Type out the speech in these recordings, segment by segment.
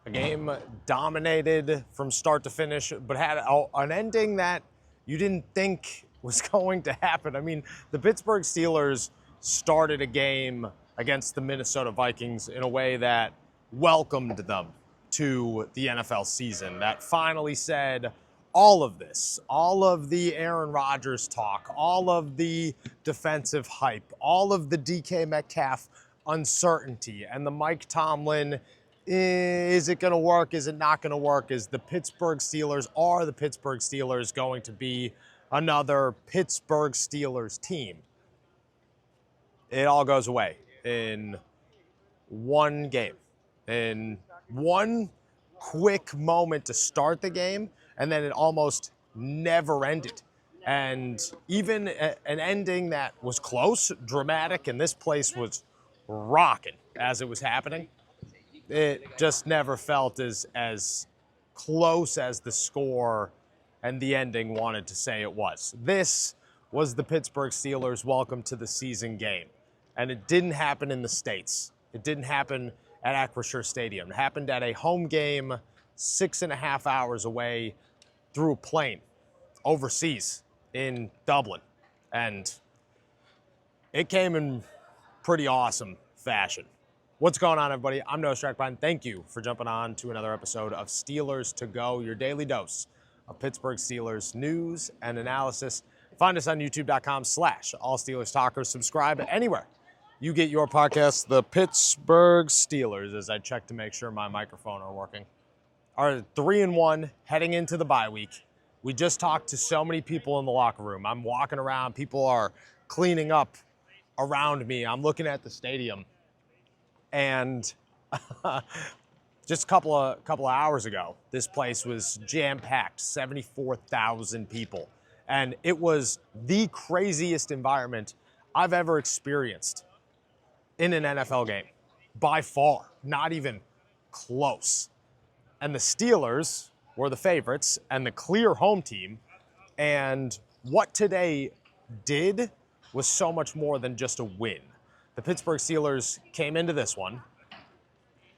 A game dominated from start to finish, but had an ending that you didn't think was going to happen. I mean, the Pittsburgh Steelers started a game against the Minnesota Vikings in a way that welcomed them to the NFL season, that finally said all of this, all of the Aaron Rodgers talk, all of the defensive hype, all of the DK Metcalf uncertainty, and the Mike Tomlin, is it going to work? Is it not going to work? Are the Pittsburgh Steelers going to be another Pittsburgh Steelers team? It all goes away in one game, in one quick moment to start the game, and then it almost never ended. And even an ending that was close, dramatic, and this place was rocking as it was happening, it just never felt as close as the score and the ending wanted to say it was. This was the Pittsburgh Steelers' welcome to the season game. And it didn't happen in the States. It didn't happen at Acrisure Stadium. It happened at a home game 6.5 hours away through a plane overseas in Dublin. And it came in pretty awesome fashion. What's going on, everybody? I'm Noah Strackbein. Thank you for jumping on to another episode of Steelers to Go, your daily dose of Pittsburgh Steelers news and analysis. Find us on youtube.com/allsteelerstalkers. Subscribe anywhere you get your podcasts. The Pittsburgh Steelers, as I check to make sure my microphone are working, are 3-1 heading into the bye week. We just talked to so many people in the locker room. I'm walking around. People are cleaning up around me. I'm looking at the stadium. And just a couple of hours ago, this place was jam-packed, 74,000 people. And it was the craziest environment I've ever experienced in an NFL game, by far, not even close. And the Steelers were the favorites and the clear home team. And what today did was so much more than just a win. The Pittsburgh Steelers came into this one,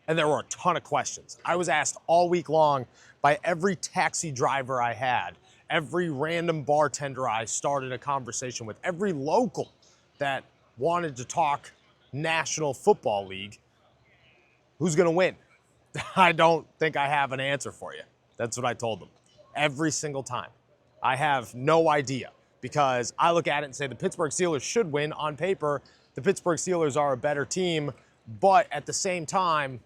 and there were a ton of questions. I was asked all week long by every taxi driver I had, every random bartender I started a conversation with, every local that wanted to talk National Football League, who's going to win? I don't think I have an answer for you. That's what I told them. Every single time. I have no idea, because I look at it and say the Pittsburgh Steelers should win on paper. The Pittsburgh Steelers are a better team, but at the same time,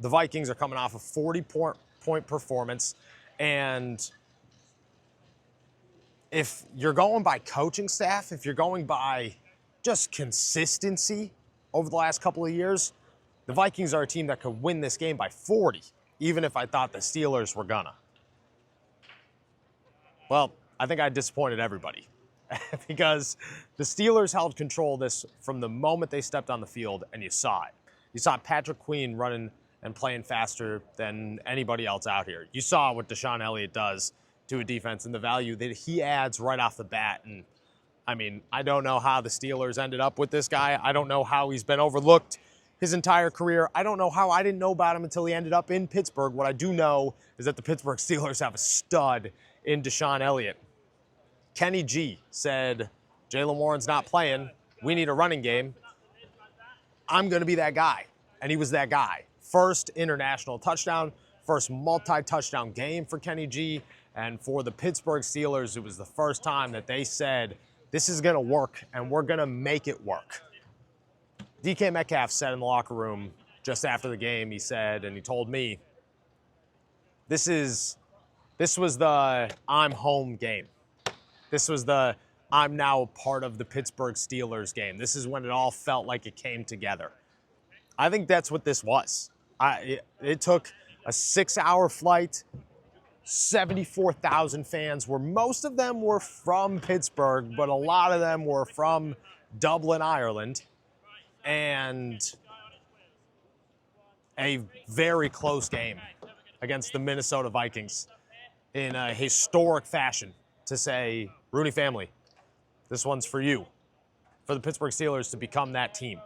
the Vikings are coming off a 40-point performance, and if you're going by coaching staff, if you're going by just consistency over the last couple of years, the Vikings are a team that could win this game by 40, even if I thought the Steelers were gonna. Well, I think I disappointed everybody. Because the Steelers held control of this from the moment they stepped on the field, and you saw it. You saw Patrick Queen running and playing faster than anybody else out here. You saw what Deshaun Elliott does to a defense and the value that he adds right off the bat. And, I mean, I don't know how the Steelers ended up with this guy. I don't know how he's been overlooked his entire career. I don't know how I didn't know about him until he ended up in Pittsburgh. What I do know is that the Pittsburgh Steelers have a stud in Deshaun Elliott. Kenny G said, Jaylen Warren's not playing. We need a running game. I'm going to be that guy. And he was that guy. First international touchdown, first multi-touchdown game for Kenny G. And for the Pittsburgh Steelers, it was the first time that they said, this is going to work, and we're going to make it work. DK Metcalf said in the locker room just after the game, he said, and he told me, this was the I'm home game. This was the I'm now a part of the Pittsburgh Steelers game. This is when it all felt like it came together. I think that's what this was. It took a 6-hour flight, 74,000 fans, where most of them were from Pittsburgh, but a lot of them were from Dublin, Ireland, and a very close game against the Minnesota Vikings in a historic fashion to say, Rooney family, this one's for you, for the Pittsburgh Steelers to become that team,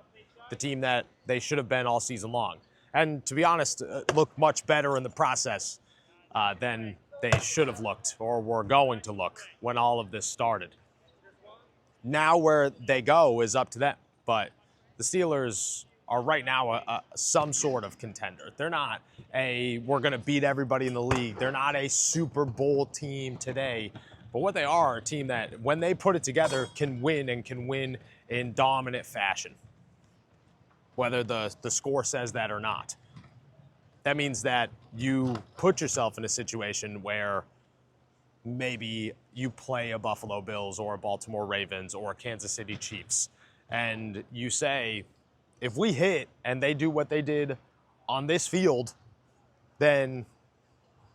the team that they should have been all season long. And to be honest, look much better in the process than they should have looked or were going to look when all of this started. Now where they go is up to them. But the Steelers are right now some sort of contender. They're not we're going to beat everybody in the league. They're not a Super Bowl team today. But what they are, a team that, when they put it together, can win and can win in dominant fashion, whether the score says that or not. That means that you put yourself in a situation where maybe you play a Buffalo Bills or a Baltimore Ravens or a Kansas City Chiefs, and you say, if we hit and they do what they did on this field, then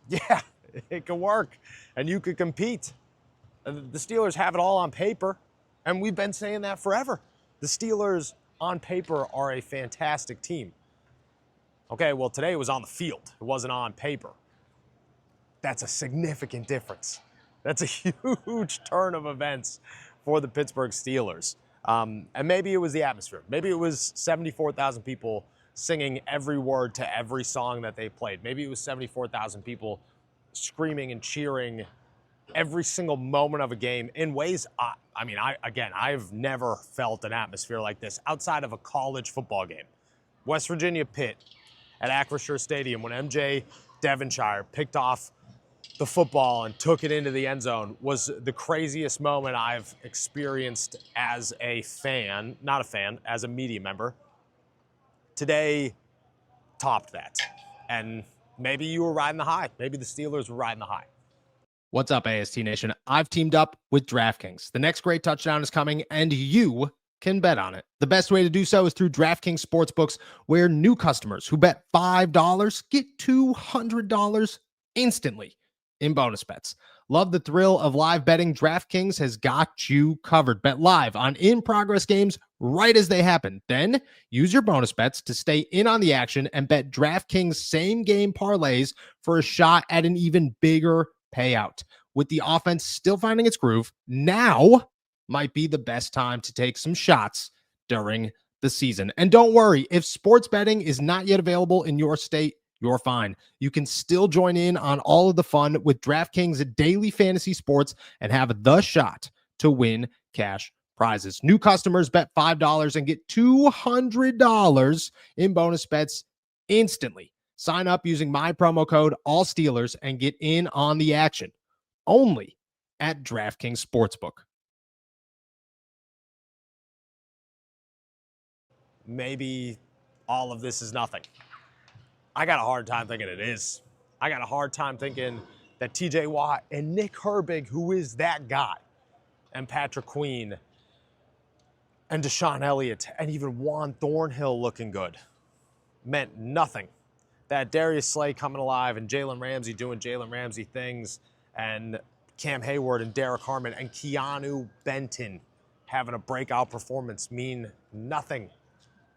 yeah, it could work and you could compete. The Steelers have it all on paper, and we've been saying that forever. The Steelers on paper are a fantastic team. Okay, well, today it was on the field. It wasn't on paper. That's a significant difference. That's a huge turn of events for the Pittsburgh Steelers. And maybe it was the atmosphere. Maybe it was 74,000 people singing every word to every song that they played. Maybe it was 74,000 people screaming and cheering every single moment of a game in ways, I've never felt an atmosphere like this outside of a college football game. West Virginia Pitt at Acrisure Stadium when MJ Devonshire picked off the football and took it into the end zone was the craziest moment I've experienced as a fan, not a fan, as a media member. Today topped that. And maybe you were riding the high. Maybe the Steelers were riding the high. What's up, AST Nation? I've teamed up with DraftKings. The next great touchdown is coming, and you can bet on it. The best way to do so is through DraftKings Sportsbooks, where new customers who bet $5 get $200 instantly in bonus bets. Love the thrill of live betting? DraftKings has got you covered. Bet live on in-progress games right as they happen. Then use your bonus bets to stay in on the action and bet DraftKings same-game parlays for a shot at an even bigger payout. With the offense still finding its groove, now might be the best time to take some shots during the season. And don't worry, if sports betting is not yet available in your state, you're fine. You can still join in on all of the fun with DraftKings daily fantasy sports and have the shot to win cash prizes. New customers bet $5 and get $200 in bonus bets instantly. Sign up using my promo code ALLSTEELERS and get in on the action. Only at DraftKings Sportsbook. Maybe all of this is nothing. I got a hard time thinking it is. I got a hard time thinking that TJ Watt and Nick Herbig, who is that guy, and Patrick Queen and Deshaun Elliott and even Juan Thornhill looking good meant nothing. That Darius Slay coming alive and Jalen Ramsey doing Jalen Ramsey things and Cam Hayward and Derek Harmon and Keanu Benton having a breakout performance mean nothing.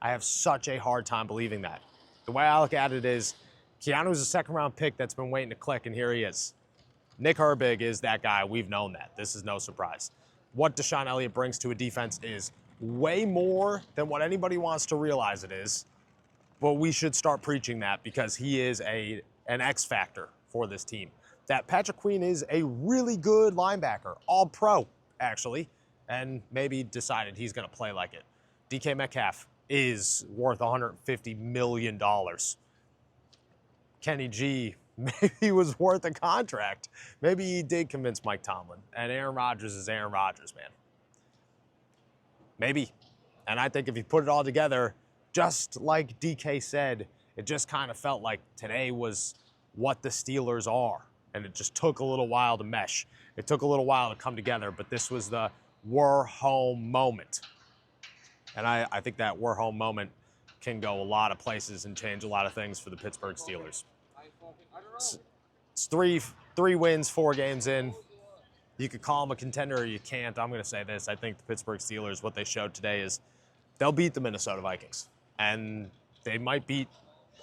I have such a hard time believing that. The way I look at it is Keanu's a second-round pick that's been waiting to click, and here he is. Nick Herbig is that guy. We've known that. This is no surprise. What Deshaun Elliott brings to a defense is way more than what anybody wants to realize it is. But we should start preaching that because he is an X factor for this team. That Patrick Queen is a really good linebacker, all pro, actually, and maybe decided he's going to play like it. DK Metcalf is worth $150 million. Kenny G maybe was worth a contract. Maybe he did convince Mike Tomlin. And Aaron Rodgers is Aaron Rodgers, man. Maybe. And I think if you put it all together, just like DK said, it just kind of felt like today was what the Steelers are. And it just took a little while to mesh. It took a little while to come together, but this was the we're home moment. And I think that we're home moment can go a lot of places and change a lot of things for the Pittsburgh Steelers. It's three wins, 4 games in. You could call them a contender or you can't. I'm going to say this. I think the Pittsburgh Steelers, what they showed today is they'll beat the Minnesota Vikings. And they might beat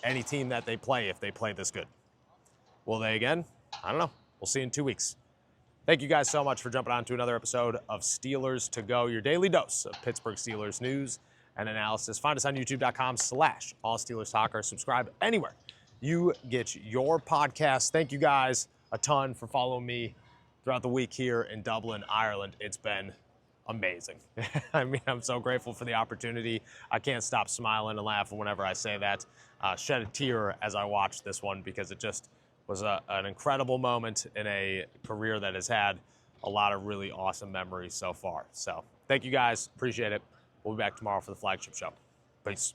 any team that they play if they play this good. Will they again? I don't know. We'll see in 2 weeks. Thank you guys so much for jumping on to another episode of Steelers to Go, your daily dose of Pittsburgh Steelers news and analysis. Find us on youtube.com/allsteelerstalker. Subscribe anywhere you get your podcast. Thank you guys a ton for following me throughout the week here in Dublin, Ireland. It's been amazing. I mean, I'm so grateful for the opportunity. I can't stop smiling and laughing whenever I say that. Shed a tear as I watched this one because it just was an incredible moment in a career that has had a lot of really awesome memories so far. So thank you guys. Appreciate it. We'll be back tomorrow for the flagship show. Peace.